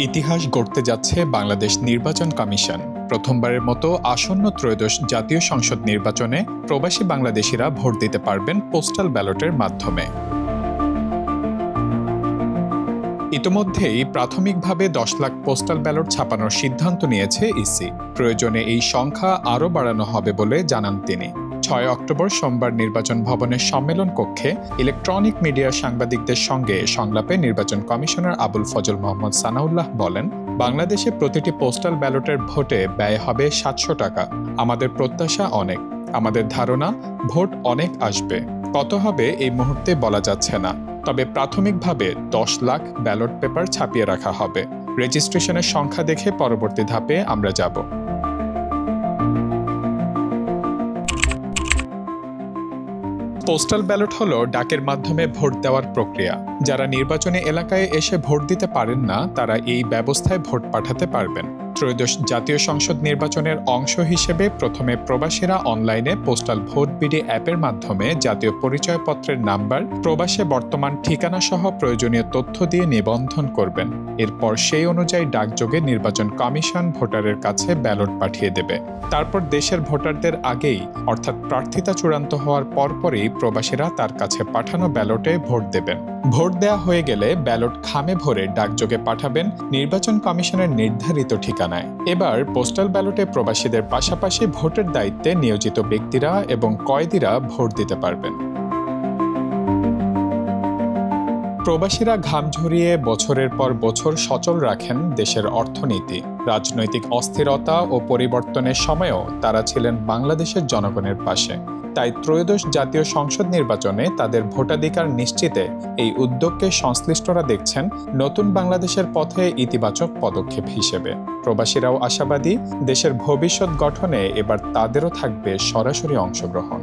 ইতিহাস গড়তে যাচ্ছে বাংলাদেশ নির্বাচন কমিশন। প্রথমবারের মতো আসন্ন ত্রয়োদশ জাতীয় সংসদ নির্বাচনে প্রবাসী বাংলাদেশিরা ভোট দিতে পারবেন পোস্টাল ব্যালটের মাধ্যমে। ইতোমধ্যেই প্রাথমিকভাবে 10 লাখ পোস্টাল ব্যালট ছাপানোর সিদ্ধান্ত নিয়েছে ইসি। প্রয়োজনে এই সংখ্যা আরও বাড়ানো হবে বলে জানান তিনি। 6 অক্টোবর সোমবার নির্বাচন ভবনের সম্মেলন কক্ষে ইলেকট্রনিক মিডিয়ার সাংবাদিকদের সঙ্গে সংলাপে নির্বাচন কমিশনার আবুল ফজল মোহাম্মদ সানাউল্লাহ বলেন, বাংলাদেশে প্রতিটি পোস্টাল ব্যালটের ভোটে ব্যয় হবে 700 টাকা। আমাদের প্রত্যাশা অনেক, আমাদের ধারণা ভোট অনেক আসবে। কত হবে এই মুহূর্তে বলা যাচ্ছে না, তবে প্রাথমিকভাবে 10 লাখ ব্যালট পেপার ছাপিয়ে রাখা হবে। রেজিস্ট্রেশনের সংখ্যা দেখে পরবর্তী ধাপে আমরা যাব। পোস্টাল ব্যালট হলো ডাকের মাধ্যমে ভোট দেওয়ার প্রক্রিয়া। যারা নির্বাচনী এলাকায় এসে ভোট দিতে পারেন না, তারা এই ব্যবস্থায় ভোট পাঠাতে পারবেন। ত্রয়োদশ জাতীয় সংসদ নির্বাচনের অংশ হিসেবে প্রথমে প্রবাসীরা অনলাইনে পোস্টাল ভোট বিডি অ্যাপের মাধ্যমে জাতীয় পরিচয়পত্রের নাম্বার, প্রবাসে বর্তমান ঠিকানা সহ প্রয়োজনীয় তথ্য দিয়ে নিবন্ধন করবেন। এরপর সেই অনুযায়ী ডাকযোগে নির্বাচন কমিশন ভোটারের কাছে ব্যালট পাঠিয়ে দেবে। তারপর দেশের ভোটারদের আগেই অর্থাৎ প্রার্থিতা চূড়ান্ত হওয়ার পরপরই প্রবাসীরা তার কাছে পাঠানো ব্যালটে ভোট দেবেন। ভোট দেওয়া হয়ে গেলে ব্যালট খামে ভরে ডাকযোগে পাঠাবেন নির্বাচন কমিশনের নির্ধারিত ঠিকানায়। এবার পোস্টাল ব্যালটে প্রবাসীদের পাশাপাশি ভোটের দায়িত্বে নিয়োজিত ব্যক্তিরা এবং কয়েদিরা ভোট দিতে পারবেন। প্রবাসীরা ঘাম ঝরিয়ে বছরের পর বছর সচল রাখেন দেশের অর্থনীতি। রাজনৈতিক অস্থিরতা ও পরিবর্তনের সময়েও তারা ছিলেন বাংলাদেশের জনগণের পাশে। তাই ত্রয়োদশ জাতীয় সংসদ নির্বাচনে তাদের ভোটাধিকার নিশ্চিতে এই উদ্যোগকে সংশ্লিষ্টরা দেখছেন নতুন বাংলাদেশের পথে ইতিবাচক পদক্ষেপ হিসেবে। প্রবাসীরাও আশাবাদী, দেশের ভবিষ্যৎ গঠনে এবার তাদেরও থাকবে সরাসরি অংশগ্রহণ।